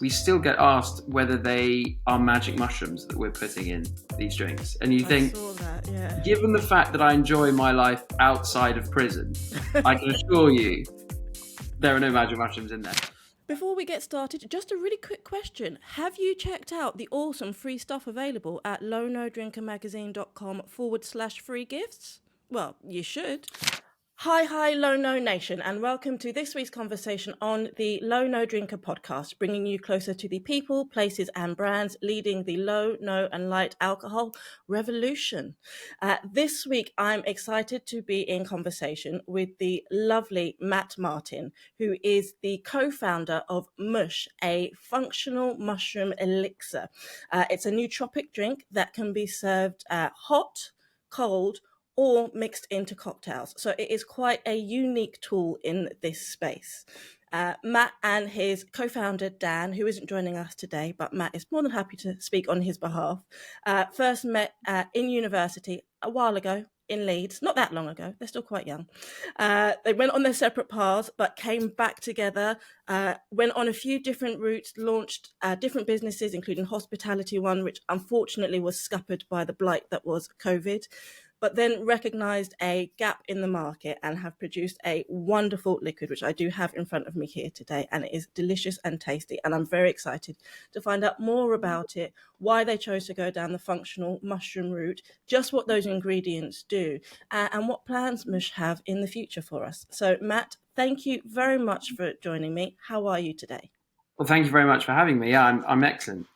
we still get asked whether they are magic mushrooms that we're putting in these drinks. And you think, I saw that, yeah. Given the fact that I enjoy my life outside of prison, I can assure you there are no magic mushrooms in there. Before we get started, just a really quick question. Have you checked out the awesome free stuff available at lownodrinkermagazine.com/free gifts? Well, you should. Hi, Low No Nation, and welcome to this week's conversation on the Low No Drinker podcast, bringing you closer to the people, places, and brands leading the low, no, and light alcohol revolution. This week, I'm excited to be in conversation with the lovely Matt Martin, who is the co-founder of MUUSH, a functional mushroom elixir. It's a nootropic drink that can be served hot, cold, or mixed into cocktails. So it is quite a unique tool in this space. Matt and his co-founder, Dan, who isn't joining us today, but Matt is more than happy to speak on his behalf, first met in university a while ago in Leeds, not that long ago, they're still quite young. They went on their separate paths, but came back together, went on a few different routes, launched different businesses, including hospitality one, which unfortunately was scuppered by the blight that was COVID, but then recognised a gap in the market and have produced a wonderful liquid, which I do have in front of me here today, and it is delicious and tasty, and I'm very excited to find out more about it, why they chose to go down the functional mushroom route, just what those ingredients do, and what plans MUUSH have in the future for us. So Matt, thank you very much for joining me. How are you today? Well, thank you very much for having me. Yeah, I'm excellent.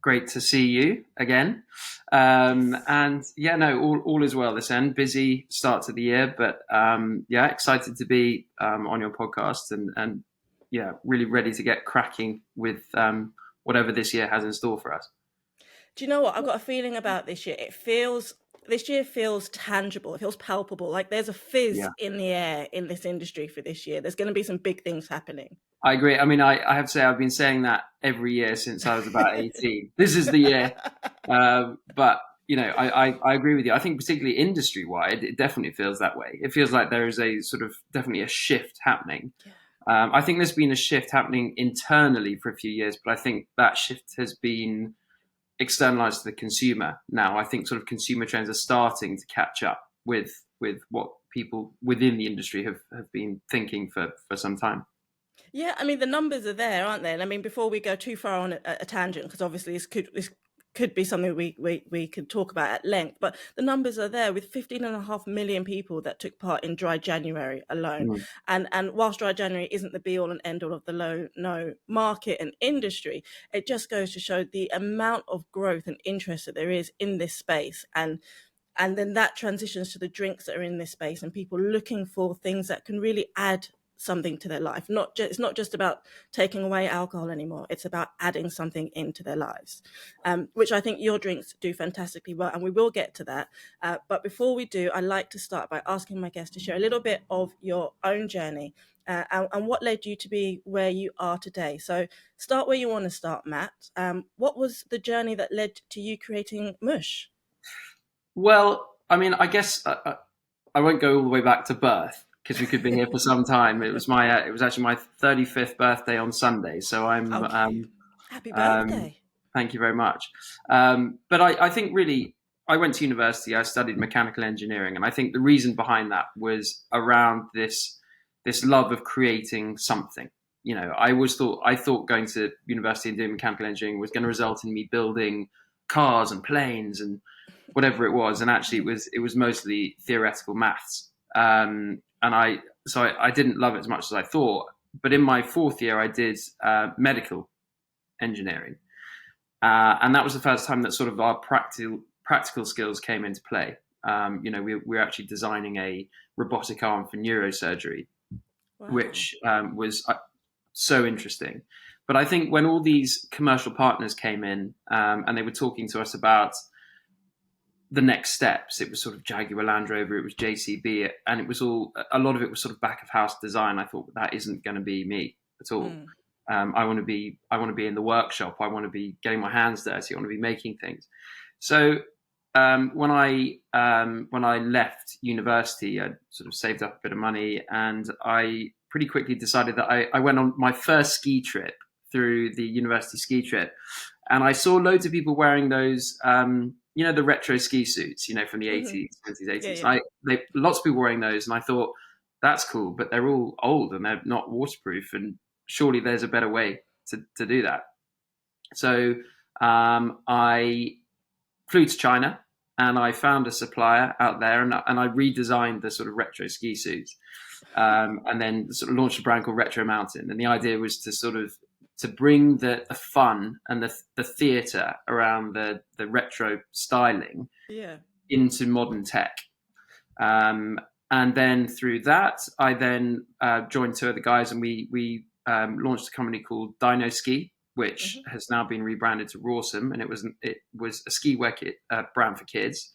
Great to see you again. And yeah, no, all is well this end. Busy start to the year, but yeah, excited to be on your podcast and yeah, really ready to get cracking with whatever this year has in store for us. Do you know what? I've got a feeling about this year. This year feels tangible. It feels palpable. Like there's a fizz in the air in this industry for this year. There's going to be some big things happening. I agree. I mean, I have to say I've been saying that every year since I was about 18. This is the year. But, you know, I agree with you. I think particularly industry-wide, it definitely feels that way. It feels like there is a sort of definitely a shift happening. Yeah. I think there's been a shift happening internally for a few years, but I think that shift has been externalized to the consumer now. I think sort of consumer trends are starting to catch up with what people within the industry have been thinking for some time. Yeah, I mean, the numbers are there, aren't they? And I mean, before we go too far on a tangent, because obviously this could be something we could talk about at length, but the numbers are there with 15.5 million people that took part in Dry January alone. And whilst Dry January isn't the be all and end all of the low no market and industry, it just goes to show the amount of growth and interest that there is in this space. And then that transitions to the drinks that are in this space and people looking for things that can really add something to their life. It's not just about taking away alcohol anymore. It's about adding something into their lives, which I think your drinks do fantastically well, and we will get to that. But before we do, I like to start by asking my guests to share a little bit of your own journey and what led you to be where you are today. So start where you want to start, Matt. What was the journey that led to you creating MUUSH? Well, I mean, I guess I won't go all the way back to birth, because we could be here for some time. It was actually my 35th birthday on Sunday, so I'm happy birthday. Thank you very much. But I think really I went to university. I studied mechanical engineering, and I think the reason behind that was around this love of creating something. You know, I thought going to university and doing mechanical engineering was going to result in me building cars and planes and whatever it was, and actually it was mostly theoretical maths. And I didn't love it as much as I thought. But in my fourth year, I did medical engineering. And that was the first time that sort of our practical skills came into play. You know, we were actually designing a robotic arm for neurosurgery, which was so interesting. But I think when all these commercial partners came in and they were talking to us about the next steps, it was sort of Jaguar Land Rover, it was JCB, and it was a lot of it was sort of back of house design. I thought that isn't going to be me at all. I want to be in the workshop. I want to be getting my hands dirty. I want to be making things. So when I left university, I sort of saved up a bit of money, and I pretty quickly decided that I went on my first ski trip through the university ski trip, and I saw loads of people wearing those, the retro ski suits, from the 80s, 70s, 80s. Yeah. Lots of people wearing those, and I thought, that's cool, but they're all old and they're not waterproof, and surely there's a better way to do that. So I flew to China and I found a supplier out there, and I redesigned the sort of retro ski suits, and then sort of launched a brand called Retro Mountain. And the idea was to bring the fun and the theatre around the retro styling into modern tech. And then through that, I then joined two other guys, and we launched a company called Dino Ski, which has now been rebranded to Rawsome, and it was a ski wear kit brand for kids,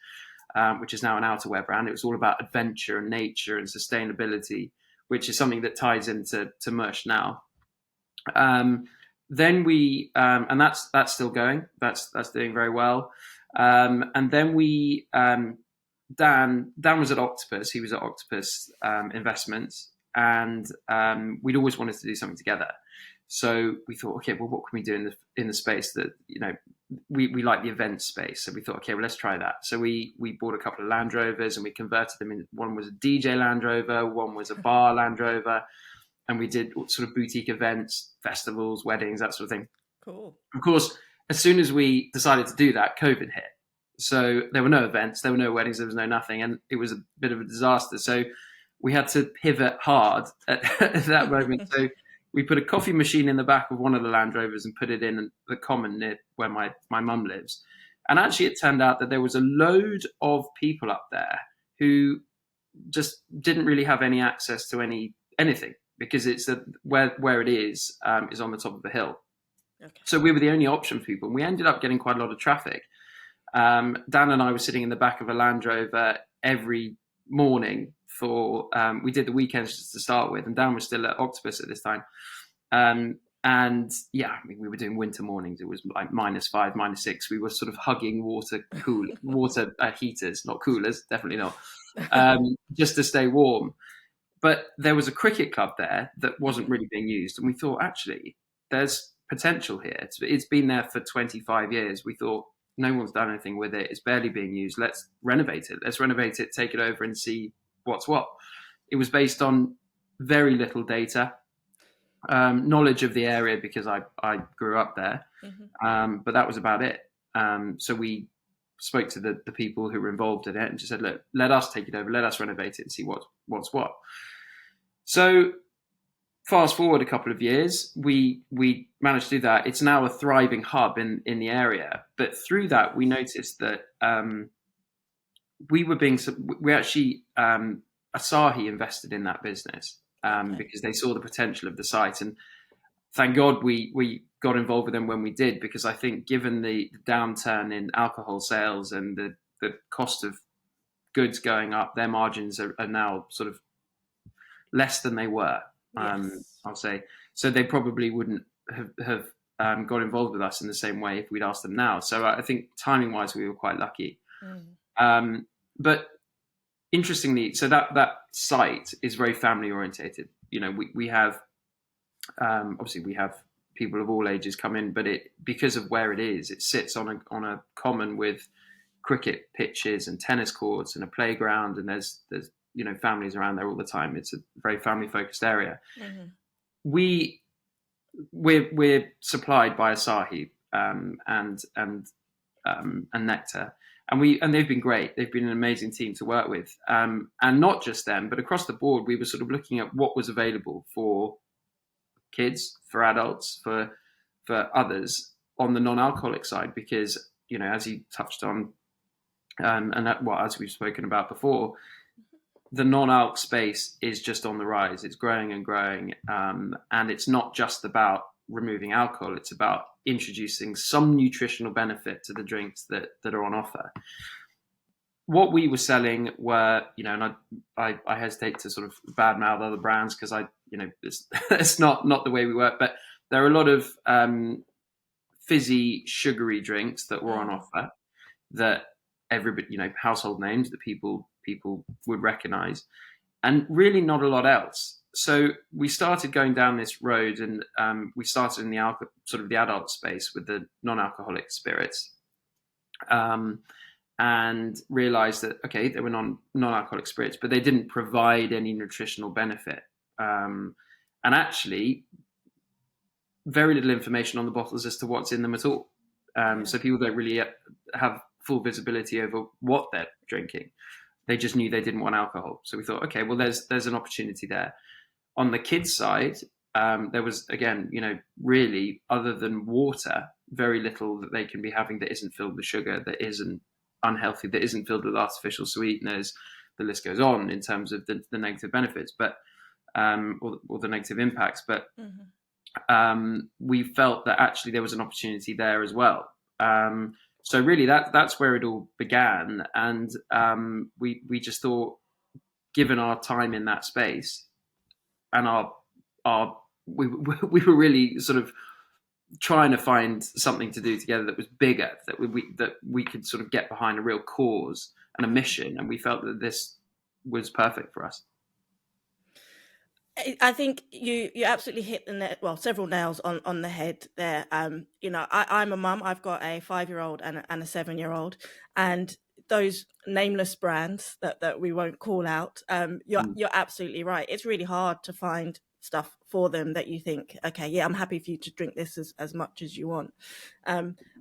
which is now an outerwear brand. It was all about adventure and nature and sustainability, which is something that ties into MUUSH now. Then we and that's still going. That's doing very well. And then we Dan was at Octopus. He was at Octopus Investments, and we'd always wanted to do something together. So we thought, okay, well, what can we do in the space that, we like the event space. So we thought, okay, well, let's try that. So we bought a couple of Land Rovers and we converted them in. One was a DJ Land Rover, one was a bar Land Rover, and we did sort of boutique events, festivals, weddings, that sort of thing. Cool. Of course, as soon as we decided to do that, COVID hit. So there were no events, there were no weddings, there was no nothing, and it was a bit of a disaster. So we had to pivot hard at that moment. So we put a coffee machine in the back of one of the Land Rovers and put it in the common near where my mum lives. And actually it turned out that there was a load of people up there who just didn't really have any access to anything, because it's where it is on the top of the hill. Okay. So we were the only option for people, and we ended up getting quite a lot of traffic. Dan and I were sitting in the back of a Land Rover every morning we did the weekends just to start with, and Dan was still at Octopus at this time. And yeah, I mean, we were doing winter mornings. It was like -5, -6. We were sort of hugging water heaters, not coolers, definitely not, just to stay warm. But there was a cricket club there that wasn't really being used, and we thought, actually, there's potential here. It's been there for 25 years. We thought, no one's done anything with it. It's barely being used. Let's renovate it. Take it over and see what's what. It was based on very little data, knowledge of the area because I grew up there, but that was about it. So we spoke to the people who were involved in it and just said, look, let us take it over. Let us renovate it and see what's what. So fast forward a couple of years, we managed to do that. It's now a thriving hub in the area. But through that, we noticed that Asahi invested in that business because they saw the potential of the site. And thank God we got involved with them when we did, because I think given the downturn in alcohol sales and the cost of goods going up, their margins are now sort of less than they were. Yes. I'll say. So they probably wouldn't have got involved with us in the same way if we'd asked them now. So I think timing-wise, we were quite lucky. But interestingly, so that site is very family-orientated. We have obviously we have people of all ages come in, but because of where it is, it sits on a common with cricket pitches and tennis courts and a playground, and there's families around there all the time. It's a very family-focused area. We're supplied by Asahi and Nectar, and they've been great. They've been an amazing team to work with, and not just them, but across the board. We were sort of looking at what was available for kids, for adults, for others on the non-alcoholic side, because as you touched on, as we've spoken about before, the non-alc space is just on the rise. It's growing and growing. And it's not just about removing alcohol. It's about introducing some nutritional benefit to the drinks that are on offer. What we were selling were, and I hesitate to sort of badmouth other brands because it's not the way we work, but there are a lot of fizzy, sugary drinks that were on offer that everybody, household names that people would recognize, and really not a lot else. so we started going down this road, and we started in the sort of the adult space with the non-alcoholic spirits, and realized that, okay, they were non-alcoholic spirits, but they didn't provide any nutritional benefit. And actually, very little information on the bottles as to what's in them at all. So people don't really have full visibility over what they're drinking. They just knew they didn't want alcohol. So we thought, okay, well, there's an opportunity there. On the kids' side, there was, again, really, other than water, very little that they can be having that isn't filled with sugar, that isn't unhealthy, that isn't filled with artificial sweeteners. The list goes on in terms of the negative benefits, but or the negative impacts. But we felt that actually there was an opportunity there as well. So really, that's where it all began, and we just thought, given our time in that space, and we were really sort of trying to find something to do together that was bigger, that we could sort of get behind a real cause and a mission, and we felt that this was perfect for us. I think you absolutely hit several nails on the head there. I'm a mum. I've got a 5-year-old and a 7-year-old, and those nameless brands that we won't call out. You're absolutely right. It's really hard to find stuff for them that you think, okay, yeah, I'm happy for you to drink this as much as you want.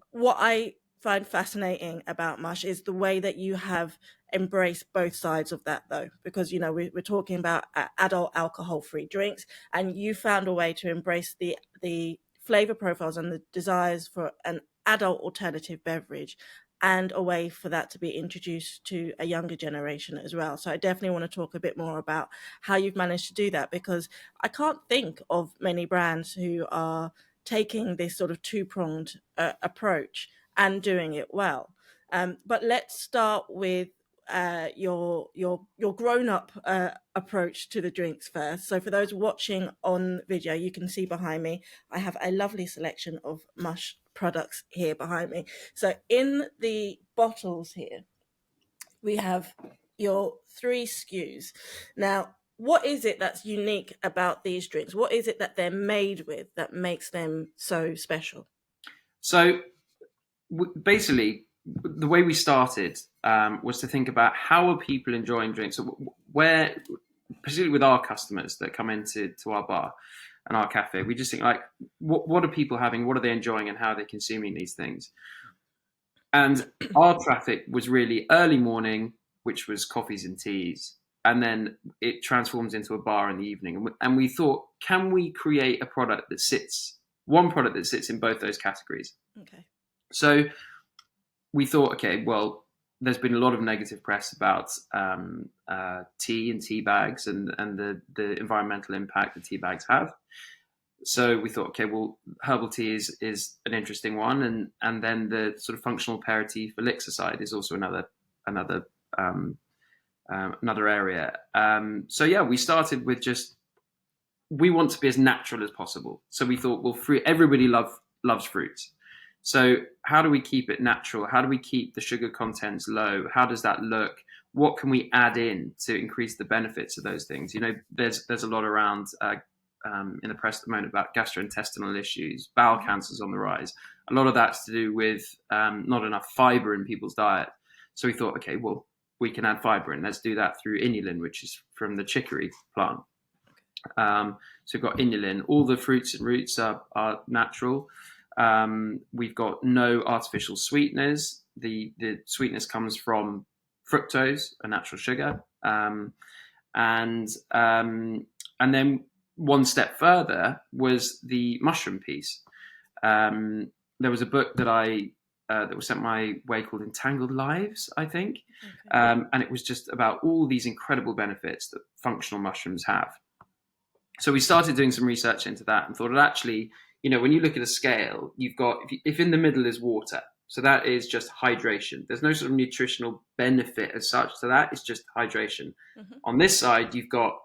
What I find fascinating about MUUSH is the way that you have embraced both sides of that, though, because we're talking about adult alcohol-free drinks, and you found a way to embrace the flavor profiles and the desires for an adult alternative beverage, and a way for that to be introduced to a younger generation as well. So I definitely want to talk a bit more about how you've managed to do that, because I can't think of many brands who are taking this sort of two-pronged approach and doing it well. But let's start with your grown-up approach to the drinks first. So for those watching on video, you can see behind me, I have a lovely selection of MUUSH products here behind me. So in the bottles here, we have your 3 SKUs. Now, what is it that's unique about these drinks? What is it that they're made with that makes them so special? So basically, the way we started was to think about how are people enjoying drinks. So where, particularly with our customers that come into our bar and our cafe, we just think, like, what are people having? What are they enjoying, and how are they consuming these things? And our traffic was really early morning, which was coffees and teas, and then it transforms into a bar in the evening. And we thought, can we create a product that sits in both those categories? Okay. So we thought, okay, well, there's been a lot of negative press about tea and tea bags and the environmental impact that tea bags have. So we thought, okay, well, herbal tea is an interesting one, and then the sort of functional aperitif elixir side is also another area. So yeah, we started with we want to be as natural as possible. So we thought, well, everybody loves fruits. So how do we keep it natural? How do we keep the sugar contents low? How does that look? What can we add in to increase the benefits of those things? There's a lot around in the press at the moment about gastrointestinal issues, bowel cancers on the rise. A lot of that's to do with not enough fiber in people's diet. So we thought, okay, well, we can add fiber in. Let's do that through inulin, which is from the chicory plant. So we've got inulin. All the fruits and roots are natural. We've got no artificial sweeteners. The sweetness comes from fructose, a natural sugar. And then one step further was the mushroom piece. There was a book that was sent my way called Entangled Lives, I think. Okay. And it was just about all these incredible benefits that functional mushrooms have. So we started doing some research into that and thought that actually, when you look at a scale, you've got, if in the middle is water, so that is just hydration. There's no sort of nutritional benefit as such to that. It's just hydration. Mm-hmm. On this side, you've got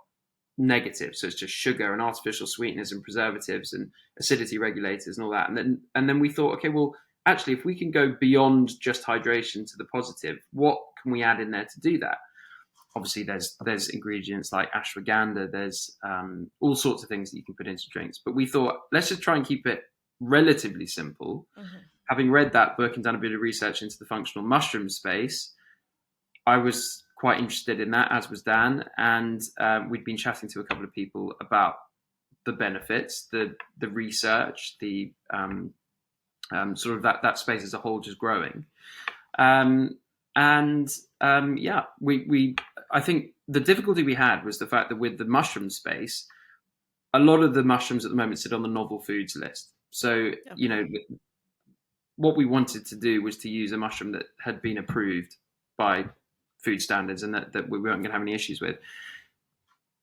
negative. So it's just sugar and artificial sweeteners and preservatives and acidity regulators and all that. And then we thought, okay, well, actually, if we can go beyond just hydration to the positive, what can we add in there to do that? obviously there's ingredients like ashwagandha, there's all sorts of things that you can put into drinks. But we thought, let's just try and keep it relatively simple. Having read that book and done a bit of research into the functional mushroom space, I was quite interested in that, as was Dan, and we'd been chatting to a couple of people about the benefits, the research, the sort of that space as a whole just growing. I think the difficulty we had was the fact that with the mushroom space, a lot of the mushrooms at the moment sit on the novel foods list. So, what we wanted to do was to use a mushroom that had been approved by food standards and that we weren't going to have any issues with.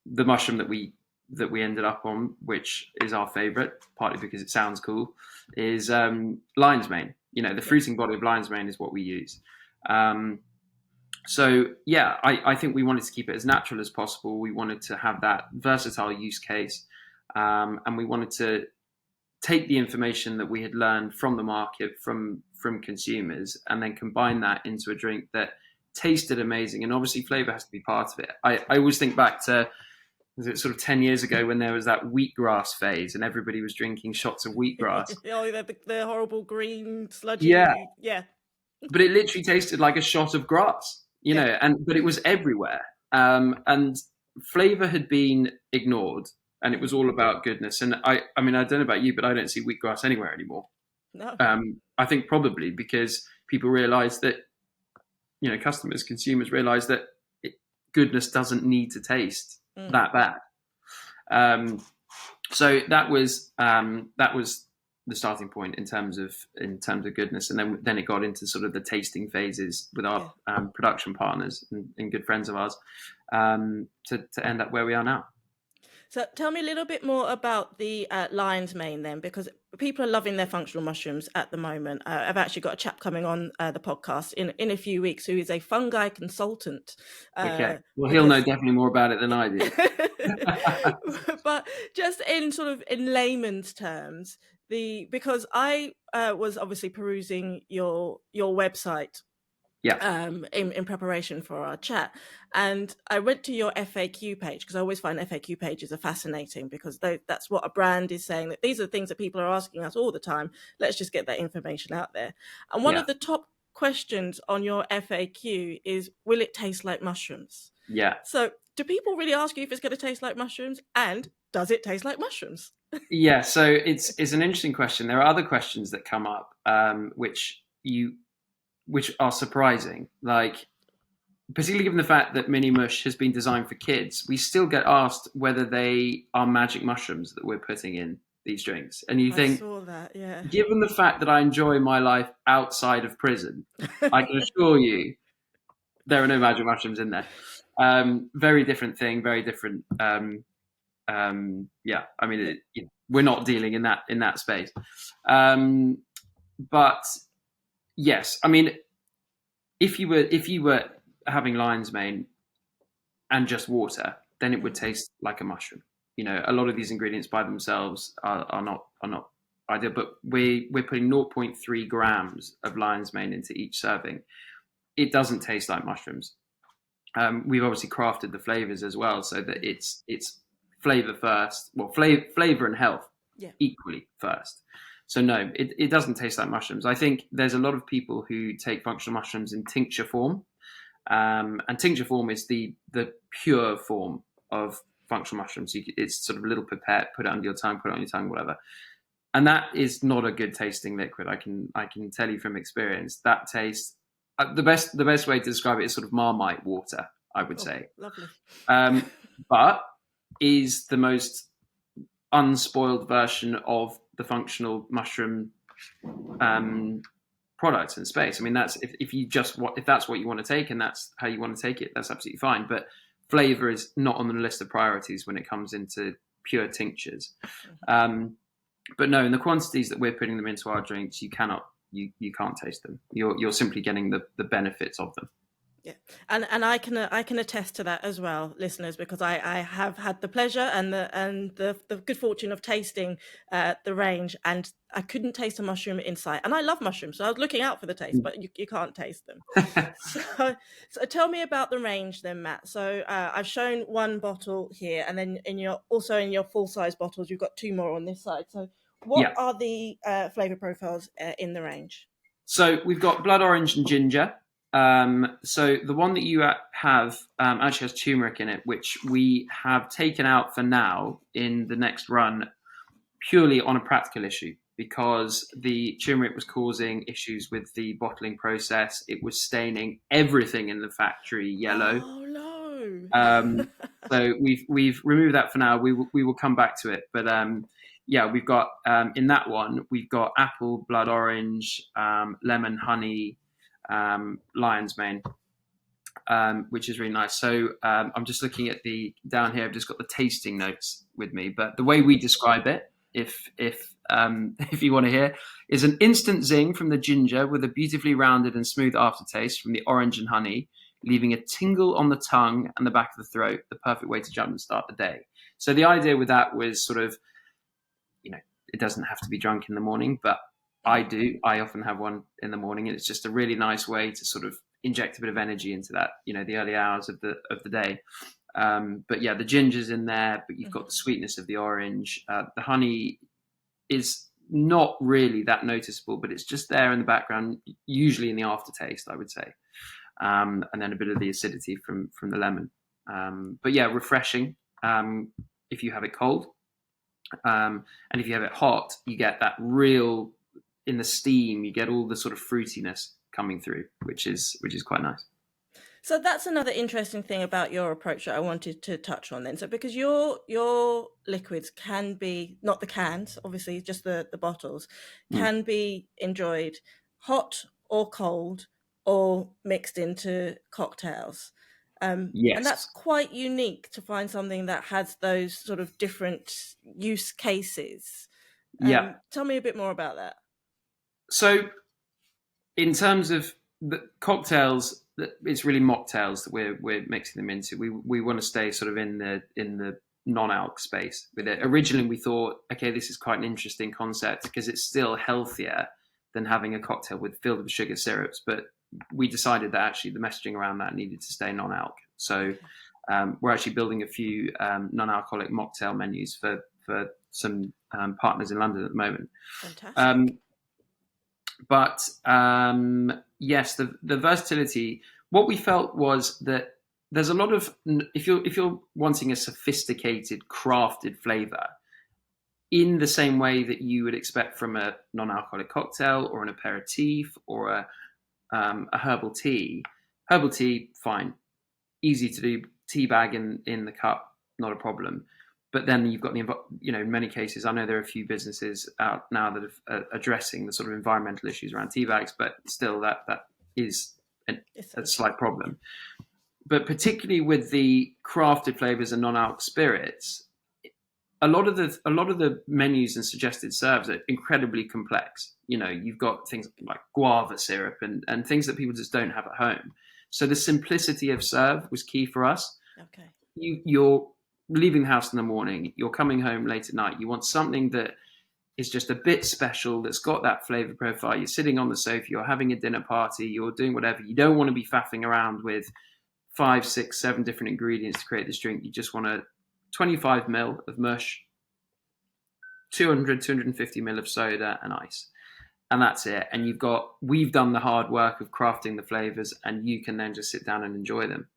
The mushroom that we ended up on, which is our favorite, partly because it sounds cool, is lion's mane. The fruiting body of lion's mane is what we use. I think we wanted to keep it as natural as possible. We wanted to have that versatile use case, and we wanted to take the information that we had learned from the market, from consumers, and then combine that into a drink that tasted amazing. And obviously flavor has to be part of it. I always think back to, was it sort of 10 years ago when there was that wheatgrass phase and everybody was drinking shots of wheatgrass? The horrible green sludgy. Yeah. But it literally tasted like a shot of grass, but it was everywhere. And flavor had been ignored, and it was all about goodness. And I mean, I don't know about you, but I don't see wheatgrass anywhere anymore. No. I think probably because people realize that, consumers realize that goodness doesn't need to taste that bad. So that was the starting point in terms of goodness, and then it got into sort of the tasting phases with our production partners and good friends of ours to end up where we are now. So tell me a little bit more about the lion's mane then, because people are loving their functional mushrooms at the moment. I've actually got a chap coming on the podcast in a few weeks who is a fungi consultant. Okay, well, he'll know definitely more about it than I do. But just in layman's terms, because I was obviously perusing your website. In preparation for our chat, and I went to your FAQ page because I always find FAQ pages are fascinating, because that's what a brand is saying, that these are the things that people are asking us all the time. Let's just get that information out there. And one of the top questions on your FAQ is, will it taste like mushrooms? Yeah. So do people really ask you if it's going to taste like mushrooms, and does it taste like mushrooms? Yeah, so it's an interesting question. There are other questions that come up which are surprising, like particularly given the fact that Mini MUUSH has been designed for kids. We still get asked whether they are magic mushrooms that we're putting in these drinks. And you think, I saw that, yeah. Given the fact that I enjoy my life outside of prison, I can assure you there are no magic mushrooms in there. Very different thing, very different. I mean, we're not dealing in that space. But yes, I mean, if you were having lion's mane and just water, then it would taste like a mushroom. A lot of these ingredients by themselves are not ideal, but we're putting 0.3 grams of lion's mane into each serving. It doesn't taste like mushrooms. We've obviously crafted the flavors as well, so that it's flavor first. Well, flavor and health equally first. So no, it doesn't taste like mushrooms. I think there's a lot of people who take functional mushrooms in tincture form, and tincture form is the pure form of functional mushrooms. It's sort of a little pipette, put it under your tongue, put it on your tongue, whatever. And that is not a good tasting liquid. I can tell you from experience that tastes the best way to describe it is sort of Marmite water, I would say. Lovely. But is the most unspoiled version of the functional mushroom products in space. I mean, that's if that's what you want to take and that's how you want to take it, that's absolutely fine. But flavor is not on the list of priorities when it comes into pure tinctures. But no, in the quantities that we're putting them into our drinks, you can't taste them. You're simply getting the benefits of them. Yeah, and I can attest to that as well, listeners, because I have had the pleasure and the good fortune of tasting the range, and I couldn't taste a mushroom in sight. And I love mushrooms, so I was looking out for the taste, but you can't taste them. So tell me about the range then, Matt. So I've shown one bottle here, and then in your full size bottles, you've got two more on this side. So what Yeah. are the flavor profiles in the range? So we've got blood orange and ginger. So the one that you have actually has turmeric in it, which we have taken out for now in the next run purely on a practical issue, because the turmeric was causing issues with the bottling process. It was staining everything in the factory yellow. Oh no. So we've removed that for now. We will come back to it, but yeah, we've got in that one we've got apple, blood orange, lemon, honey, lion's mane, which is really nice. So I'm just looking at the down here. I've just got the tasting notes with me, but the way we describe it, if if you want to hear, is an instant zing from the ginger with a beautifully rounded and smooth aftertaste from the orange and honey, leaving a tingle on the tongue and the back of the throat. The perfect way to jump and start the day. So the idea with that was sort of, it doesn't have to be drunk in the morning, but I do. I often have one in the morning, and it's just a really nice way to sort of inject a bit of energy into that, the early hours of the day. But yeah, the ginger's in there, but you've got the sweetness of the orange. The honey is not really that noticeable, but it's just there in the background, usually in the aftertaste, I would say. And then a bit of the acidity from the lemon. But yeah, refreshing if you have it cold. And if you have it hot, you get that real, in the steam, you get all the sort of fruitiness coming through, which is quite nice. So that's another interesting thing about your approach that I wanted to touch on then. So because your liquids can be, not the cans, obviously just the bottles, can be enjoyed hot or cold or mixed into cocktails. And that's Yes. quite unique to find something that has those sort of different use cases. Yeah. Tell me a bit more about that. So in terms of the cocktails, it's really mocktails that we're mixing them into. We want to stay sort of in the non-alc space with it. Originally, we thought, okay, this is quite an interesting concept because it's still healthier than having a cocktail filled with sugar syrups. But we decided that actually the messaging around that needed to stay non-alc. So we're actually building a few non-alcoholic mocktail menus for some partners in London at the moment. Fantastic. But yes, the versatility. What we felt was that there's a lot of, if you're wanting a sophisticated, crafted flavor, in the same way that you would expect from a non-alcoholic cocktail or an aperitif or a herbal tea. Herbal tea, fine, easy to do. Tea bag in the cup, not a problem. But then you've got in many cases, I know there are a few businesses out now that are addressing the sort of environmental issues around tea bags, but still that is a slight problem. But particularly with the crafted flavors and non-alc spirits, a lot of the menus and suggested serves are incredibly complex. You've got things like guava syrup and things that people just don't have at home. So the simplicity of serve was key for us. Okay. You're leaving the house in the morning, you're coming home late at night, you want something that is just a bit special, that's got that flavor profile. You're sitting on the sofa, you're having a dinner party, you're doing whatever. You don't want to be faffing around with 5, 6, 7 different ingredients to create this drink. You just want a 25 ml of mush, 200, 250 ml of soda and ice. And that's it. And we've done the hard work of crafting the flavors, and you can then just sit down and enjoy them.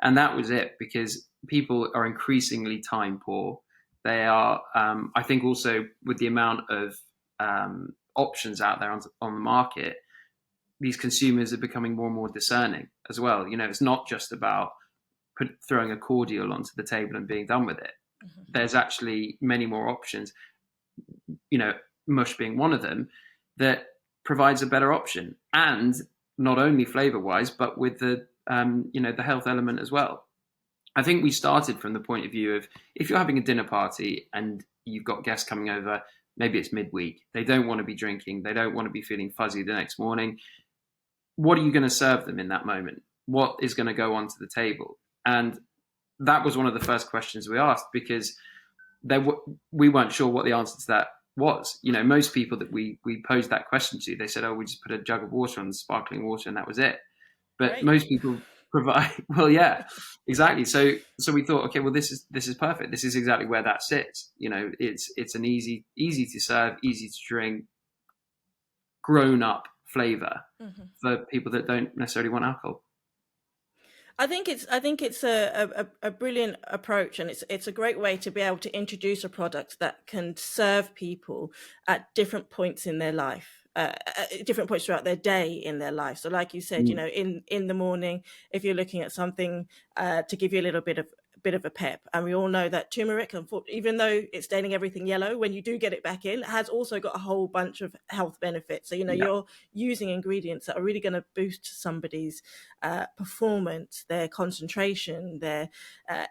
And that was it, because people are increasingly time poor. They are, I think also with the amount of options out there on the market, these consumers are becoming more and more discerning as well. It's not just about throwing a cordial onto the table and being done with it. Mm-hmm. There's actually many more options, mush being one of them, that provides a better option. And not only flavor-wise, but with the health element as well. I think we started from the point of view of, if you're having a dinner party and you've got guests coming over, maybe it's midweek, they don't want to be drinking, they don't want to be feeling fuzzy the next morning. What are you going to serve them in that moment? what is going to go onto the table? And that was one of the first questions we asked, because we weren't sure what the answer to that was. Most people that we posed that question to, they said, oh, we just put a jug of water on the sparkling water and that was it. But Great. most people provide, well, yeah, exactly. So we thought, okay, well, this is perfect. This is exactly where that sits. It's an easy to serve, easy to drink, grown up flavor for people that don't necessarily want alcohol. I think it's a brilliant approach, and it's a great way to be able to introduce a product that can serve people at different points in their life, different points throughout their day in their life. So, like you said, in the morning, if you're looking at something to give you a little bit of a pep, and we all know that turmeric, even though it's staining everything yellow, when you do get it back in, it has also got a whole bunch of health benefits. So you're using ingredients that are really going to boost somebody's performance, their concentration, their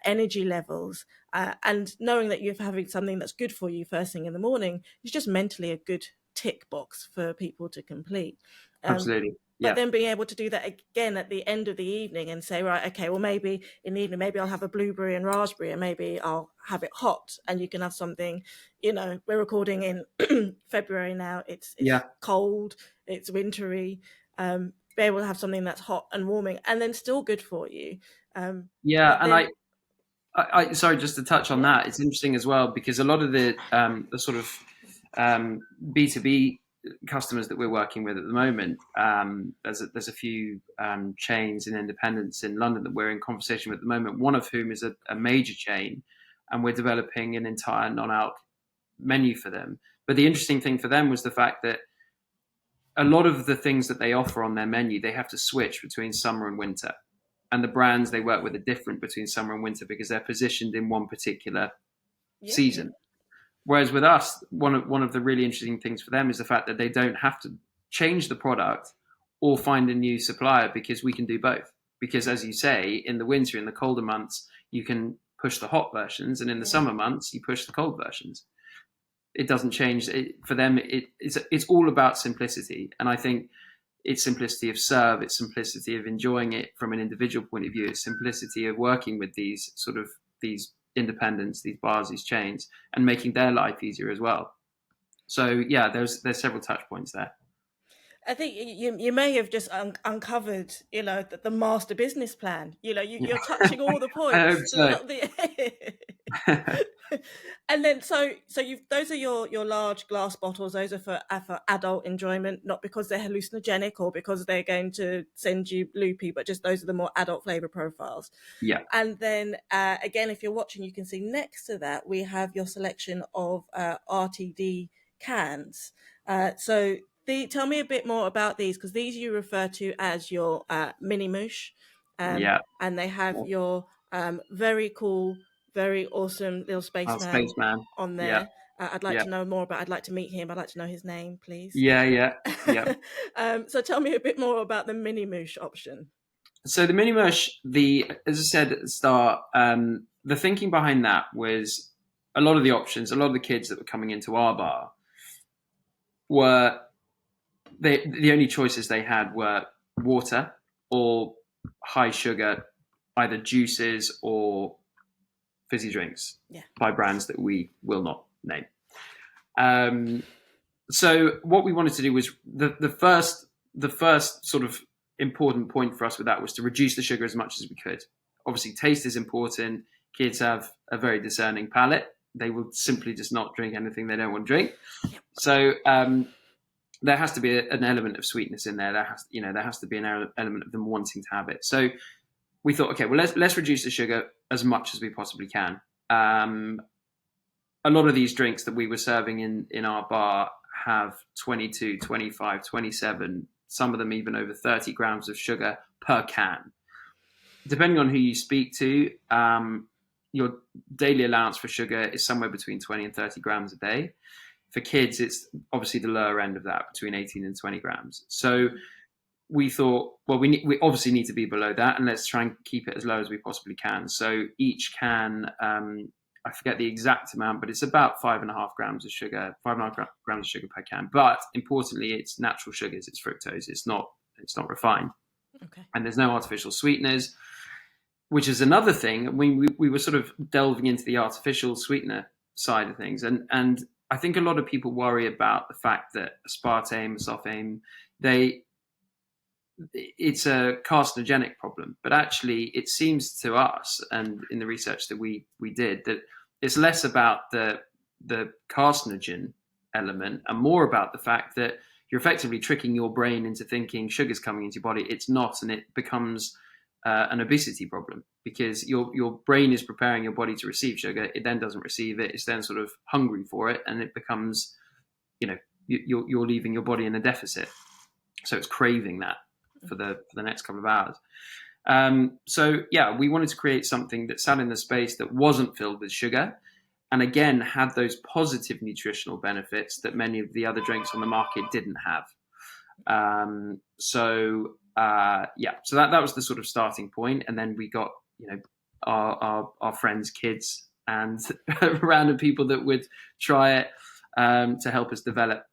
energy levels, and knowing that you're having something that's good for you first thing in the morning is just mentally a good tick box for people to complete. Absolutely. But then being able to do that again at the end of the evening and say, right, okay, well, maybe in the evening, maybe I'll have a blueberry and raspberry, and maybe I'll have it hot, and you can have something, we're recording in February now. It's cold, it's wintry. Be able to have something that's hot and warming and then still good for you. And I sorry, just to touch on that, it's interesting as well, because a lot of the sort of B2B customers that we're working with at the moment, there's a few chains and independents in London that we're in conversation with at the moment, one of whom is a major chain, and we're developing an entire non-alc menu for them. But the interesting thing for them was the fact that a lot of the things that they offer on their menu, they have to switch between summer and winter. And the brands they work with are different between summer and winter because they're positioned in one particular season. Whereas with us, one of the really interesting things for them is the fact that they don't have to change the product or find a new supplier, because we can do both. Because as you say, in the winter, in the colder months, you can push the hot versions, and in the summer months, you push the cold versions. It doesn't change. For them, it's all about simplicity. And I think it's simplicity of serve, it's simplicity of enjoying it from an individual point of view, it's simplicity of working with these independents, these bars, these chains, and making their life easier as well. So there's several touch points there. I think you may have just uncovered, the master business plan. You're touching all the points. I hope so. And then so those are your large glass bottles. Those are for adult enjoyment, not because they're hallucinogenic or because they're going to send you loopy, but just those are the more adult flavor profiles. Yeah. And then again, if you're watching, you can see next to that we have your selection of RTD cans. So tell me a bit more about these, because these you refer to as your Mini MUUSH. And they have your very cool, very awesome little spaceman on there. I'd like to know more about. I'd like to meet him. I'd like to know his name, please. Yeah. So tell me a bit more about the Mini MUUSH option. So the Mini MUUSH, as I said at the start, the thinking behind that was a lot of the options, a lot of the kids that were coming into our bar were the only choices they had were water or high sugar, either juices or fizzy drinks by brands that we will not name. So what we wanted to do was the first sort of important point for us with that was to reduce the sugar as much as we could. Obviously, taste is important. Kids have a very discerning palate. They will simply just not drink anything they don't want to drink. So there has to be an element of sweetness in there. There has to be an element of them wanting to have it. So we thought, okay, well, let's reduce the sugar as much as we possibly can. A lot of these drinks that we were serving in our bar have 22, 25, 27, some of them even over 30 grams of sugar per can. Depending on who you speak to, your daily allowance for sugar is somewhere between 20 and 30 grams a day. For kids, it's obviously the lower end of that, between 18 and 20 grams. So we thought, well, we obviously need to be below that, and let's try and keep it as low as we possibly can. So each can, I forget the exact amount, but it's about 5.5 grams of sugar, 5.5 grams of sugar per can. But importantly, it's natural sugars, it's fructose, it's not refined. Okay. and there's no artificial sweeteners, which is another thing. We were sort of delving into the artificial sweetener side of things, and I think a lot of people worry about the fact that aspartame, sulfame, it's a carcinogenic problem, but actually it seems to us, and in the research that we did, that it's less about the carcinogen element and more about the fact that you're effectively tricking your brain into thinking sugar's coming into your body. It's not, and it becomes an obesity problem because your brain is preparing your body to receive sugar. It then doesn't receive it. It's then sort of hungry for it, and it becomes, you're leaving your body in a deficit. So it's craving that for the next couple of hours. So yeah, we wanted to create something that sat in the space that wasn't filled with sugar, and again had those positive nutritional benefits that many of the other drinks on the market didn't have. So that was the sort of starting point, and then we got our friends' kids and random people that would try it to help us develop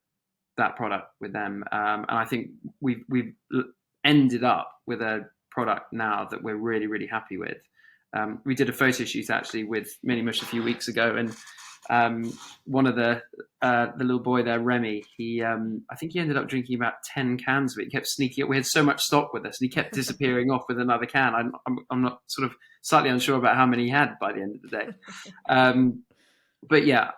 that product with them. And I think we've ended up with a product now that we're really, really happy with. We did a photo shoot actually with Mini MUUSH a few weeks ago, and one of the little boy there, Remy, I think he ended up drinking about 10 cans of it. He kept sneaking up. We had so much stock with us, and he kept disappearing off with another can. I'm not sort of slightly unsure about how many he had by the end of the day. But yeah,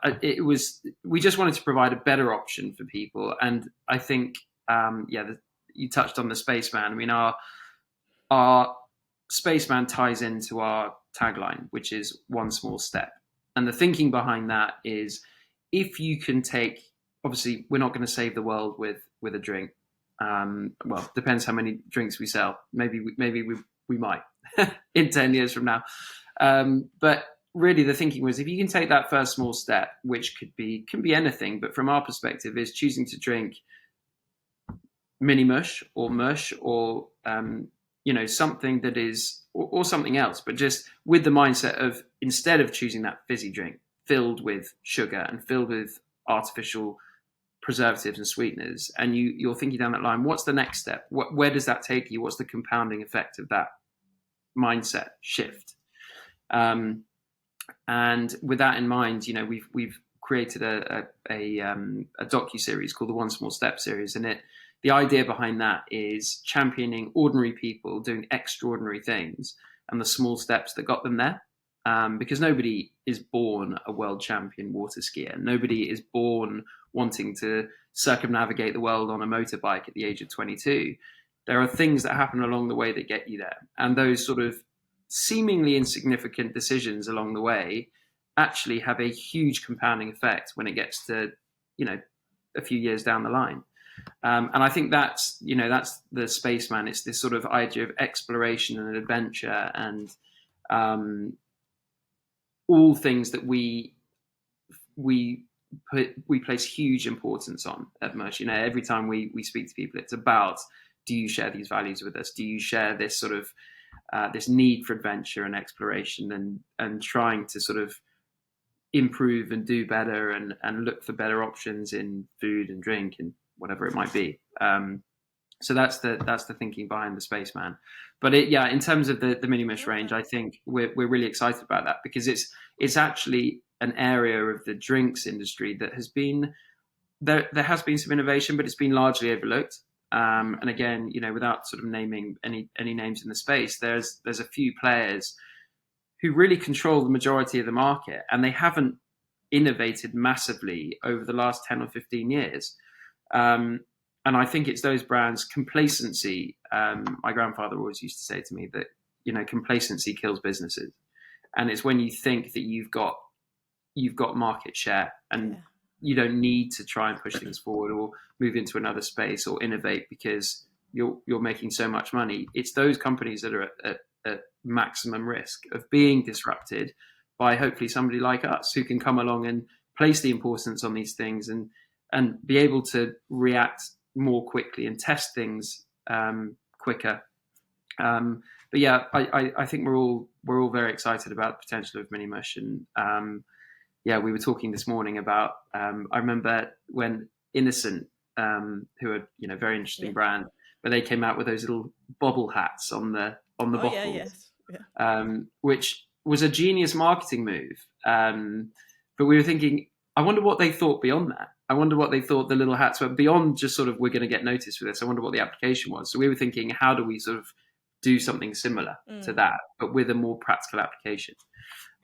we just wanted to provide a better option for people. And I think, you touched on the spaceman. I mean, our spaceman ties into our tagline, which is one small step. And the thinking behind that is, if you can take, obviously, we're not going to save the world with a drink. Well, depends how many drinks we sell. Maybe we might in 10 years from now. But really the thinking was, if you can take that first small step, which can be anything, but from our perspective is choosing to drink Mini MUUSH or MUUSH or something that is or something else, but just with the mindset of, instead of choosing that fizzy drink filled with sugar and filled with artificial preservatives and sweeteners, and you're thinking down that line, what's the next step? Where does that take you? What's the compounding effect of that mindset shift? And with that in mind, we've created a docuseries called the One Small Step series, and the idea behind that is championing ordinary people doing extraordinary things and the small steps that got them there. Because nobody is born a world champion water skier. Nobody is born wanting to circumnavigate the world on a motorbike at the age of 22. There are things that happen along the way that get you there. And those sort of seemingly insignificant decisions along the way actually have a huge compounding effect when it gets to, a few years down the line. And I think that's the spaceman. It's this sort of idea of exploration and adventure and all things that we place huge importance on at MUUSH. Every time we speak to people, it's about, do you share these values with us? Do you share this sort of this need for adventure and exploration and trying to sort of improve and do better and look for better options in food and drink and whatever it might be. So that's the thinking behind the spaceman. But in terms of the Mini MUUSHrange, I think we're really excited about that, because it's actually an area of the drinks industry that has been there has been some innovation, but it's been largely overlooked. And again, without sort of naming any names in the space, there's a few players who really control the majority of the market, and they haven't innovated massively over the last 10 or 15 years. And I think it's those brands' complacency. My grandfather always used to say to me that, complacency kills businesses. And it's when you think that you've got market share and you don't need to try and push things forward or move into another space or innovate because you're making so much money. It's those companies that are at maximum risk of being disrupted by hopefully somebody like us, who can come along and place the importance on these things and be able to react more quickly and test things quicker. But yeah, I think we're all very excited about the potential of Mini MUUSH. And we were talking this morning about, I remember when Innocent, who are, very interesting brand, where they came out with those little bobble hats on the bottles, yeah, yes, yeah. which was a genius marketing move. But we were thinking, I wonder what they thought beyond that. I wonder what they thought the little hats were beyond just sort of, we're going to get noticed for this. I wonder what the application was. So we were thinking, how do we sort of do something similar to that, but with a more practical application?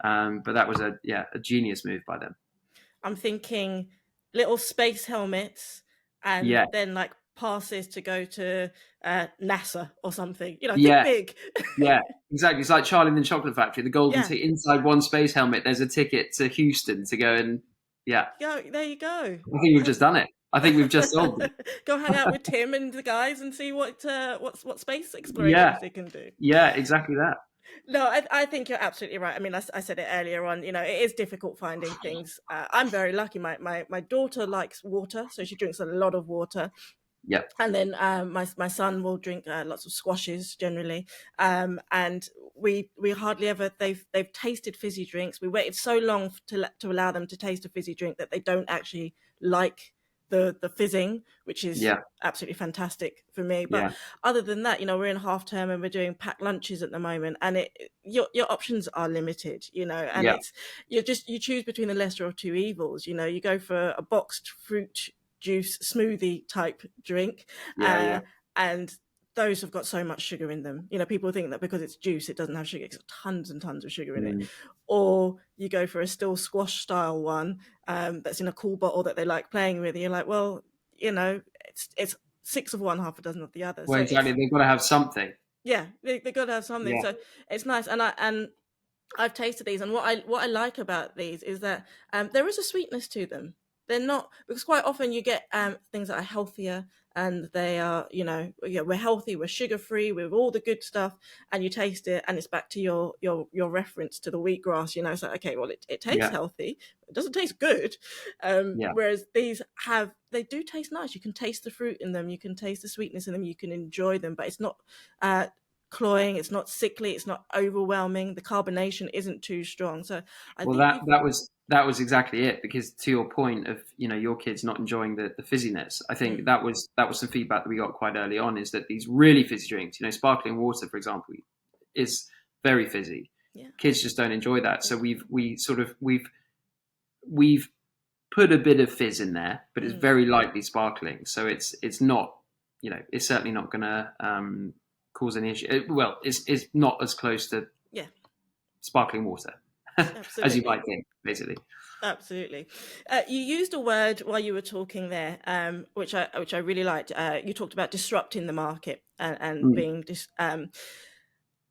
But that was a genius move by them. I'm thinking little space helmets, and then like passes to go to NASA or something. Think big. Yeah, exactly. It's like Charlie and the Chocolate Factory. The golden ticket inside one space helmet. There's a ticket to Houston to go and there you go. I think we've just done it. I think we've just solved it. Go hang out with Tim and the guys and see what space explorations they can do. Yeah, exactly that. No, I think you're absolutely right. I mean, I said it earlier on, it is difficult finding things. I'm very lucky. My daughter likes water, so she drinks a lot of water. Yeah. And then my son will drink lots of squashes generally. And we hardly ever, they've tasted fizzy drinks. We waited so long to allow them to taste a fizzy drink that they don't actually like the fizzing, which is absolutely fantastic for me. But other than that, we're in half term and we're doing packed lunches at the moment, and your options are limited, and it's you choose between the lesser of two evils. You go for a boxed fruit juice smoothie type drink, and those have got so much sugar in them. People think that because it's juice it doesn't have sugar. It's got tons and tons of sugar in it. Or you go for a still squash style one that's in a cool bottle that they like playing with, and you're like, well, it's 6 of one, half a dozen of the other. Well, so exactly, they've got to have something. They've got to have something. So it's nice. And I've tasted these, and what I like about these is that there is a sweetness to them. They're not, because quite often you get things that are healthier, and they are, we're healthy, we're sugar free, with all the good stuff, and you taste it, and it's back to your reference to the wheatgrass. It's like, okay, well, it tastes healthy, it doesn't taste good. Whereas these they do taste nice. You can taste the fruit in them, you can taste the sweetness in them, you can enjoy them, but it's not cloying, it's not sickly, it's not overwhelming. The carbonation isn't too strong. So that was exactly it, because to your point of your kids not enjoying the fizziness, I think that was some feedback that we got quite early on, is that these really fizzy drinks, sparkling water, for example, is very fizzy. Kids just don't enjoy that. So we've put a bit of fizz in there, but it's very lightly sparkling. So it's not, it's certainly not going to cause any issue. Well, it's not as close to sparkling water as you might think, basically. Absolutely. You used a word while you were talking there, which I really liked. You talked about disrupting the market and being and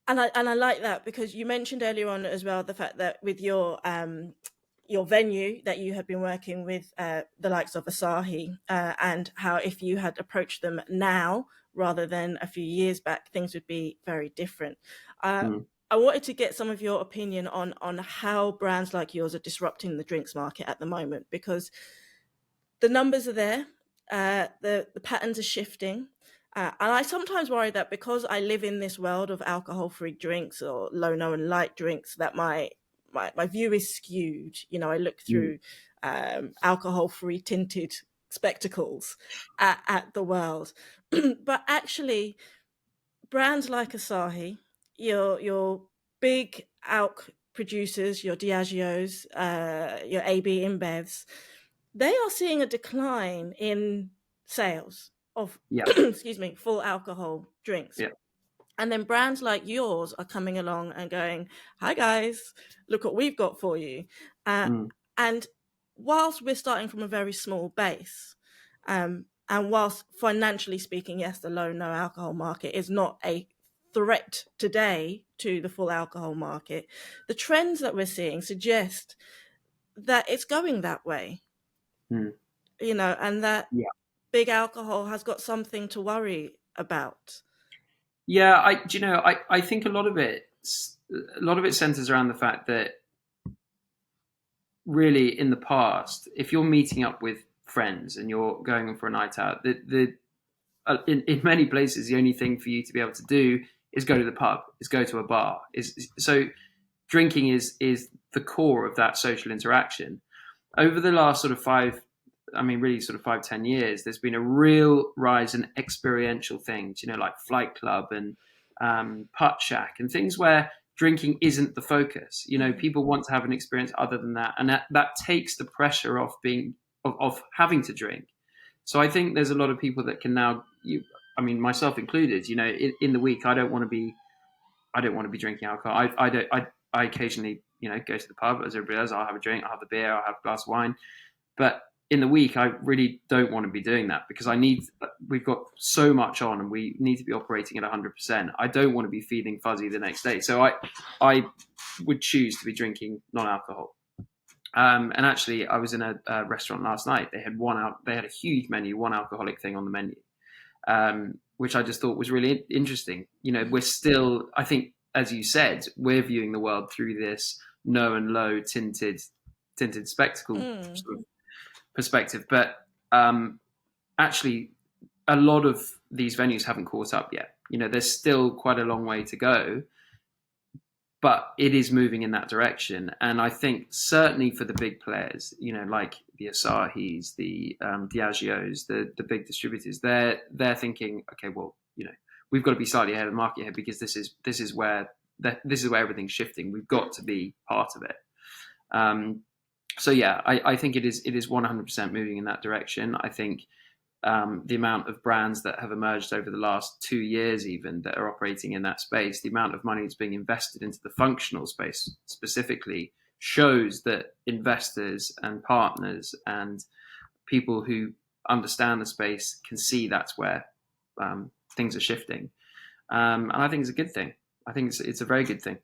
I like that, because you mentioned earlier on as well the fact that with your venue that you had been working with the likes of Asahi, and how if you had approached them now rather than a few years back, things would be very different. I wanted to get some of your opinion on how brands like yours are disrupting the drinks market at the moment, because the numbers are there, the patterns are shifting. And I sometimes worry that because I live in this world of alcohol-free drinks or low-no and light drinks, that my view is skewed. I look through alcohol-free tinted spectacles at the world. But actually, brands like Asahi, your big alc producers, your Diageos, your AB InBevs, they are seeing a decline in sales of excuse me, full alcohol drinks. And then brands like yours are coming along and going, hi guys, look what we've got for you. And whilst we're starting from a very small base, and whilst financially speaking, yes, the low no alcohol market is not a threat today to the full alcohol market, the trends that we're seeing suggest that it's going that way. And that big alcohol has got something to worry about. I think a lot of it centers around the fact that really in the past, if you're meeting up with friends and you're going for a night out, in many places the only thing for you to be able to do is go to the pub, is go to a bar. So drinking is the core of that social interaction. Over the last sort of really sort of 5-10 years, there's been a real rise in experiential things, like Flight Club and Putt Shack and things where drinking isn't the focus. People want to have an experience other than that, and that takes the pressure off of having to drink. So I think there's a lot of people that can now, myself included, in the week, I don't want to be drinking alcohol. I occasionally, go to the pub as everybody does. I'll have a drink, I'll have the beer, I'll have a glass of wine. But in the week, I really don't want to be doing that because we've got so much on and we need to be operating at 100%. I don't want to be feeling fuzzy the next day. So I would choose to be drinking non-alcohol. And actually, I was in a restaurant last night. They had a huge menu, one alcoholic thing on the menu, which I just thought was really interesting. We're still, I think, as you said, we're viewing the world through this no and low tinted spectacle sort of perspective. But actually, a lot of these venues haven't caught up yet. There's still quite a long way to go. But it is moving in that direction. And I think certainly for the big players, like the Asahis, the Diageos, the big distributors, they're thinking, okay, well, we've got to be slightly ahead of the market here because this is where everything's shifting. We've got to be part of it. So yeah, I think it is 100% moving in that direction. I think the amount of brands that have emerged over the last 2 years even that are operating in that space, the amount of money that's being invested into the functional space specifically shows that investors and partners and people who understand the space can see that's where things are shifting. And I think it's a good thing. I think it's a very good thing.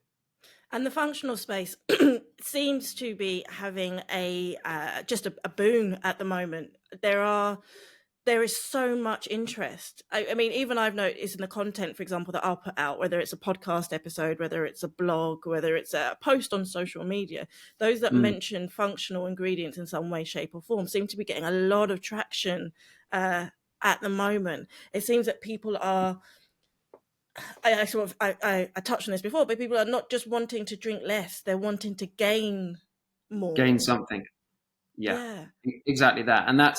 And the functional space seems to be having just a boom at the moment. There is so much interest. I mean, even I've noticed in the content, for example, that I'll put out, whether it's a podcast episode, whether it's a blog, whether it's a post on social media, those that mention functional ingredients in some way, shape or form seem to be getting a lot of traction at the moment. It seems that people are, I touched on this before, but people are not just wanting to drink less, they're wanting to gain more. Gain something. Yeah, exactly that. And that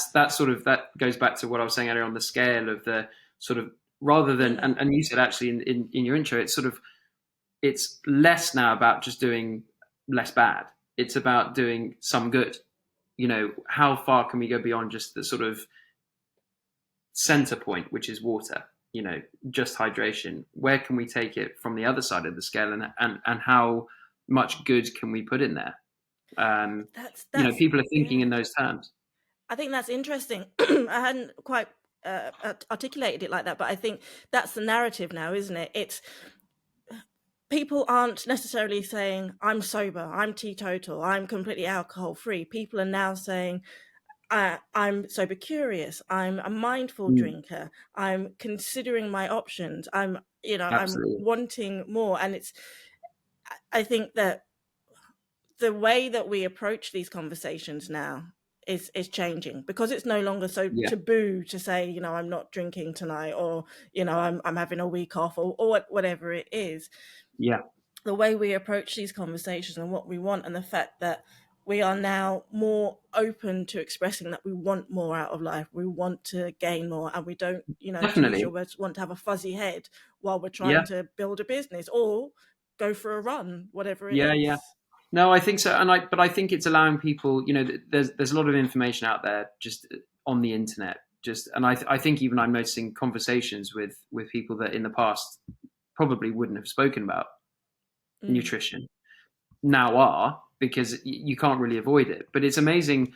goes back to what I was saying earlier on the scale of the sort of, rather than, and you said actually in your intro, it's less now about just doing less bad. It's about doing some good. How far can we go beyond just the sort of center point, which is water, just hydration? Where can we take it from the other side of the scale and how much good can we put in there? People are thinking in those terms. I think that's interesting. I hadn't quite articulated it like that, but I think that's the narrative now, isn't it? It's people aren't necessarily saying I'm sober, I'm teetotal, I'm completely alcohol free. People are now saying I'm sober curious, I'm a mindful drinker, I'm considering my options, I'm wanting more. And I think that the way that we approach these conversations now is changing, because it's no longer so taboo to say, I'm not drinking tonight, or, I'm having a week off, or whatever it is. Yeah. The way we approach these conversations and what we want, and the fact that we are now more open to expressing that we want more out of life, we want to gain more, and we don't, Definitely. to use your words, want to have a fuzzy head while we're trying to build a business or go for a run, whatever it is. Yeah. No, I think so, but I think it's allowing people. There's a lot of information out there just on the internet. And I think even I'm noticing conversations with people that in the past probably wouldn't have spoken about nutrition now are, because you can't really avoid it. But it's amazing,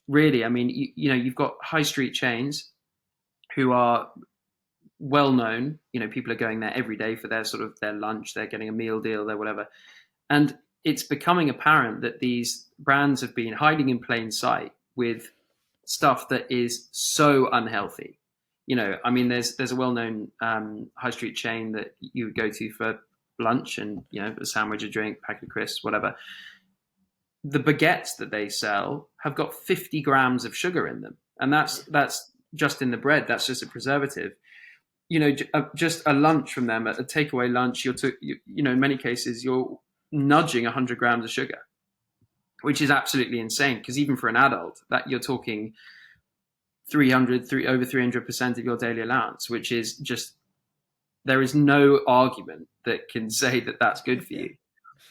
really. I mean, you've got high street chains who are well known. People are going there every day for their lunch. They're getting a meal deal, they're whatever, and it's becoming apparent that these brands have been hiding in plain sight with stuff that is so unhealthy. There's a well-known high street chain that you would go to for lunch and, a sandwich, a drink, packet of crisps, whatever. The baguettes that they sell have got 50 grams of sugar in them. And that's just in the bread. That's just a preservative. Just a lunch from them, a takeaway lunch, in many cases, you're nudging 100 grams of sugar, which is absolutely insane, because even for an adult, that you're talking over 300% of your daily allowance, which is just, there is no argument that can say that that's good for you.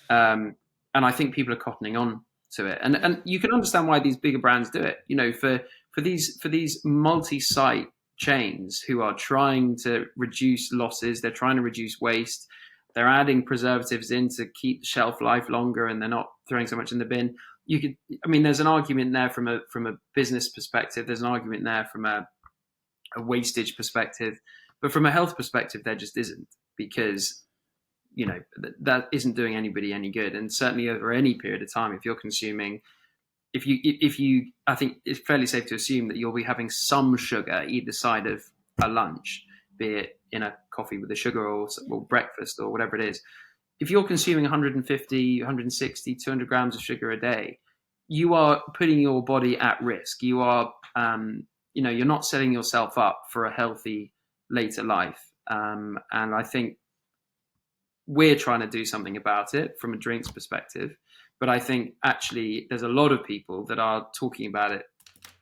And I think people are cottoning on to it, and you can understand why these bigger brands do it. For these multi-site chains who are trying to reduce losses, they're trying to reduce waste, they're adding preservatives in to keep shelf life longer, and they're not throwing so much in the bin. There's an argument there from a business perspective. There's an argument there from a wastage perspective, but from a health perspective, there just isn't, because that isn't doing anybody any good. And certainly over any period of time, if you're consuming, if you, I think it's fairly safe to assume that you'll be having some sugar either side of a lunch, be it in a coffee with a sugar or breakfast or whatever it is. If you're consuming 150, 160, 200 grams of sugar a day, you are putting your body at risk. You are, you're not setting yourself up for a healthy later life. And I think we're trying to do something about it from a drinks perspective. But I think actually there's a lot of people that are talking about it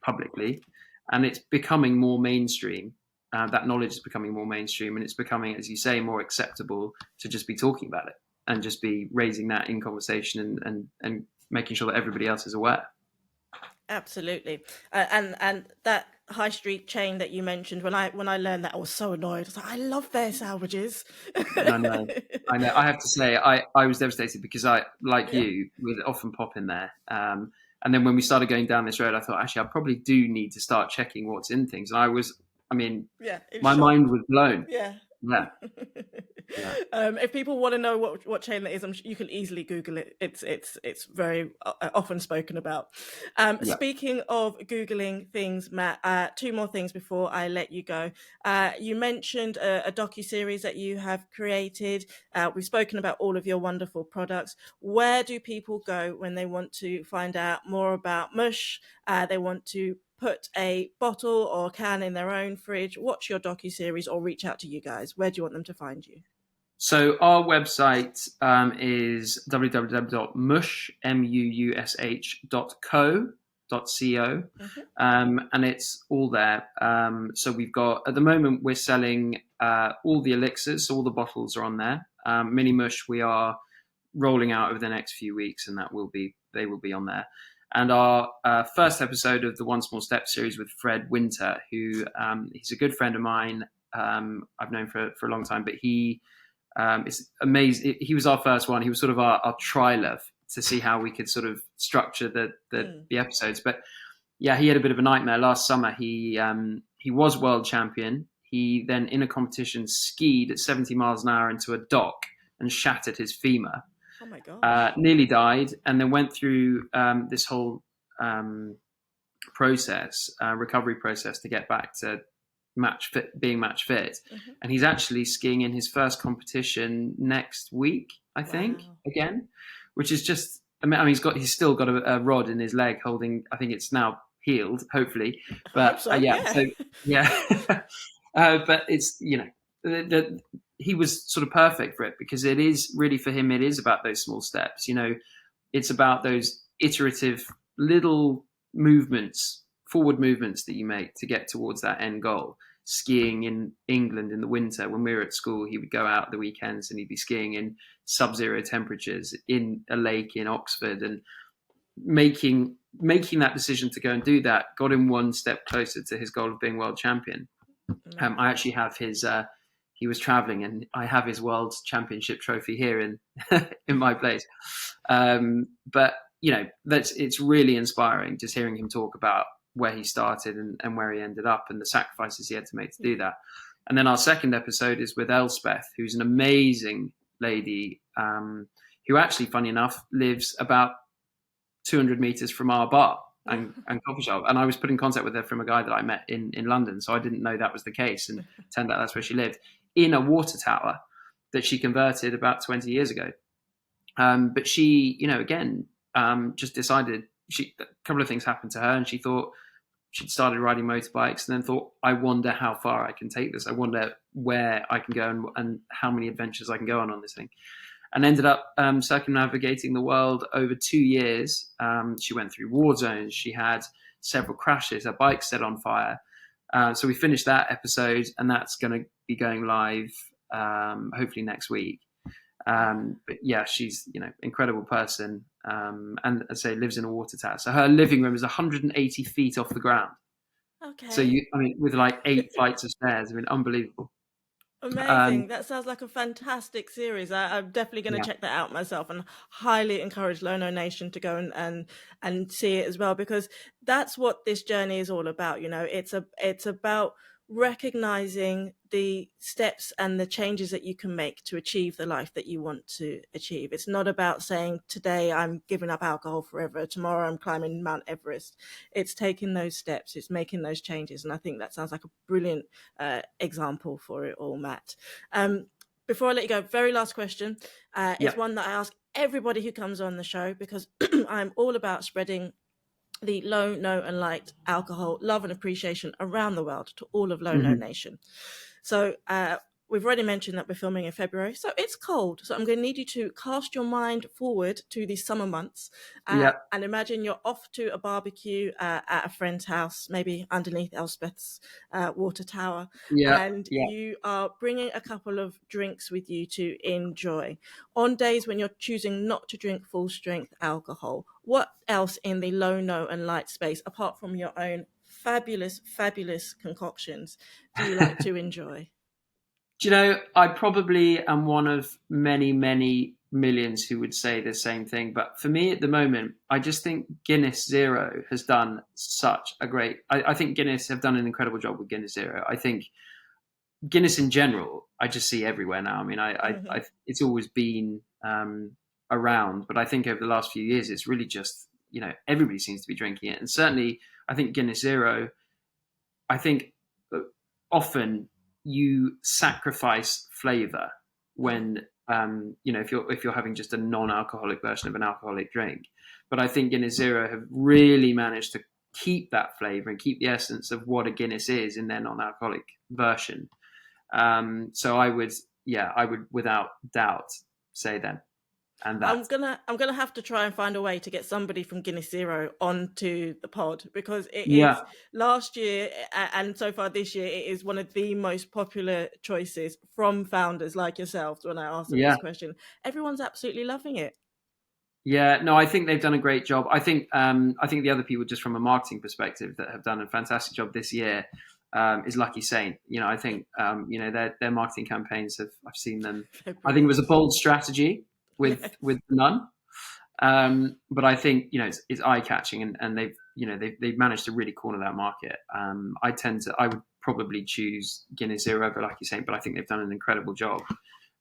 publicly, and it's becoming more mainstream. That knowledge is becoming more mainstream, and it's becoming, as you say, more acceptable to just be talking about it and just be raising that in conversation and making sure that everybody else is aware. Absolutely. And that high street chain that you mentioned, when I learned that, I was so annoyed. I was like, I love their sandwiches. I know. I have to say, I was devastated because you, would often pop in there. And then when we started going down this road, I thought, actually, I probably do need to start checking what's in things. And my mind was blown. Yeah. Yeah. If people want to know what chain that is, you can easily Google it. It's very often spoken about. Speaking of Googling things, Matt, two more things before I let you go. You mentioned a docuseries that you have created. We've spoken about all of your wonderful products. Where do people go when they want to find out more about MUUSH? They want to put a bottle or can in their own fridge, watch your docuseries, or reach out to you guys? Where do you want them to find you? So our website is www.muush.co.co, and it's all there. So we've got, at the moment, we're selling all the elixirs, so all the bottles are on there. Mini MUUSH we are rolling out over the next few weeks, and they will be on there. And our first episode of the One Small Step series with Fred Winter, who he's a good friend of mine. I've known for a long time, but he is amazing. He was our first one. He was sort of our trialer to see how we could sort of structure the episodes. But yeah, he had a bit of a nightmare last summer. He was world champion. He then, in a competition, skied at 70 miles an hour into a dock and shattered his femur. Oh my God. Nearly died, and then went through this whole recovery process to get back to being match fit. And he's actually skiing in his first competition next week, I think, again, which is just, he's still got a rod in his leg holding, I think it's now healed, hopefully. But but it's, he was sort of perfect for it, because it is really, for him, it is about those small steps. It's about those iterative little movements, forward movements that you make to get towards that end goal. Skiing in England in the winter, when we were at school, he would go out the weekends and he'd be skiing in sub-zero temperatures in a lake in Oxford, and making that decision to go and do that got him one step closer to his goal of being world champion. I actually have his he was traveling, and I have his world championship trophy here in in my place. But it's really inspiring just hearing him talk about where he started and where he ended up, and the sacrifices he had to make to do that. And then our second episode is with Elspeth, who's an amazing lady who actually, funny enough, lives about 200 meters from our bar and coffee shop. And I was put in contact with her from a guy that I met in London, so I didn't know that was the case, and turned out that's where she lived, in a water tower that she converted about 20 years ago. But she, just decided, a couple of things happened to her, and she thought, she'd started riding motorbikes, and then thought, I wonder how far I can take this. I wonder where I can go and how many adventures I can go on this thing. And ended up circumnavigating the world over 2 years. She went through war zones. She had several crashes. Her bike set on fire. So we finished that episode, and that's going to be going live hopefully next week. But yeah, she's incredible person, and as I say, lives in a water tower. So her living room is 180 feet off the ground. So Okay. with like 8 flights of stairs. I mean, unbelievable. Amazing. That sounds like a fantastic series. I'm definitely going to Yeah, check that out myself, and highly encourage Lono Nation to go and see it as well, because that's what this journey is all about. It's about recognizing the steps and the changes that you can make to achieve the life that you want to achieve. It's not about saying, today I'm giving up alcohol forever, tomorrow I'm climbing Mount Everest. It's taking those steps, it's making those changes. And I think that sounds like a brilliant example for it all, Matt. Before I let you go, very last question yeah. is one that I ask everybody who comes on the show, because I'm all about spreading the low, no, and light alcohol love and appreciation around the world to all of Low No Mm-hmm. Nation. So we've already mentioned that we're filming in February, so it's cold. So I'm going to need you to cast your mind forward to the summer months Yeah, and imagine you're off to a barbecue at a friend's house, maybe underneath Elspeth's water tower, yeah, and yeah. you are bringing a couple of drinks with you to enjoy. On days when you're choosing not to drink full strength alcohol, what else in the low, no, and light space, apart from your own fabulous, fabulous concoctions, do you like to enjoy? Do you know, I probably am one of many, many millions who would say the same thing. But for me at the moment, I just think Guinness Zero has done such a great. I think Guinness have done an incredible job with Guinness Zero. I think Guinness in general, I just see everywhere now. I mean, Mm-hmm. it's always been around, but I think over the last few years, it's really just everybody seems to be drinking it, and certainly I think Guinness Zero. I think often you sacrifice flavor Mm-hmm. when if you're having just a non-alcoholic version of an alcoholic drink. But I think Guinness Zero have really managed to keep that flavor and keep the essence of what a Guinness is in their non-alcoholic version. So I would without doubt say them and that. I'm gonna have to try and find a way to get somebody from Guinness Zero onto the pod, because it Yeah, is last year and so far this year, it is one of the most popular choices from founders like yourselves. When I ask them yeah, this question, everyone's absolutely loving it. yeah. No, I think they've done a great job. I think the other people, just from a marketing perspective, that have done a fantastic job this year is Lucky Saint. I think their marketing campaigns have. I've seen them. They're I think it brilliant. was a bold strategy with Yes. the nun. But I think it's eye catching, and they've managed to really corner that market. I would probably choose Guinness Zero over Lucky Saint, but I think they've done an incredible job.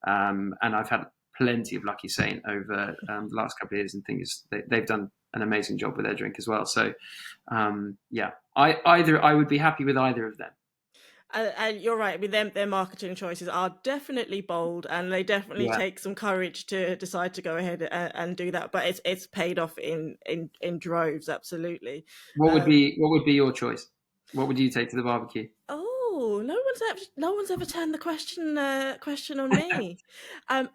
And I've had plenty of Lucky Saint over the last couple of years, and think they've done an amazing job with their drink as well. So yeah, I would be happy with either of them. And you're right. I mean, their marketing choices are definitely bold, and they definitely Yeah. take some courage to decide to go ahead and do that. But it's paid off in droves, absolutely. Um, What would be your choice? What would you take to the barbecue? oh, no one's ever turned the question on me.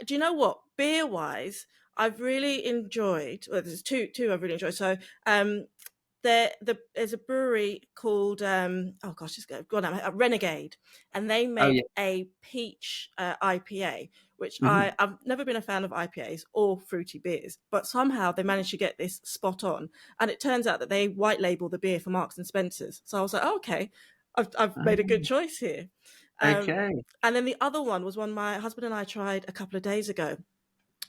Do you know what? Beer wise, I've really enjoyed. Well, there's two I've really enjoyed. So there's a brewery called oh gosh, it's gone out, Renegade, and they Oh yeah. make a peach IPA, which Hmm. I've never been a fan of IPAs or fruity beers, but somehow they managed to get this spot on, and it turns out that they white label the beer for Marks and Spencers. So I was like, oh, okay, I've made a good choice here. Um, Okay. and then the other one was one my husband and I tried a couple of days ago,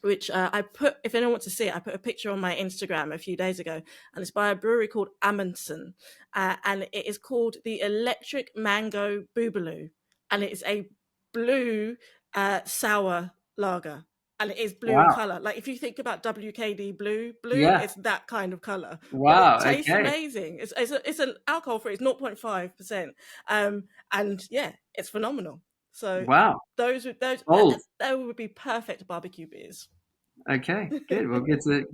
which I put, if anyone wants to see it, I put a picture on my Instagram a few days ago, and it's by a brewery called Amundsen, and it is called the Electric Mango Boobaloo, and it is a blue sour lager, and it is blue in Wow. color. Like if you think about WKD blue, Yeah. it's that kind of color, but it Wow. tastes Okay. amazing. It's an alcohol free, it's 0.5%, and yeah, it's phenomenal. So Wow. those Bold. that would be perfect barbecue beers. Okay. Good. Well, good to.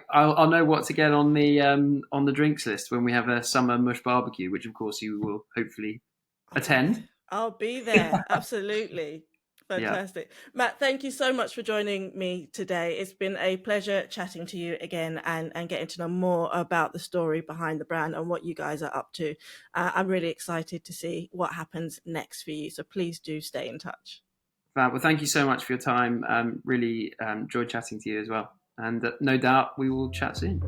I'll know what to get on the drinks list when we have a summer mush barbecue, which of course you will hopefully I'll be there. attend. I'll be there. Absolutely. Fantastic. Matt, thank you so much for joining me today. It's been a pleasure chatting to you again and getting to know more about the story behind the brand and what you guys are up to. I'm really excited to see what happens next for you. So please do stay in touch. Well, thank you so much for your time. Really enjoyed chatting to you as well. And no doubt we will chat soon.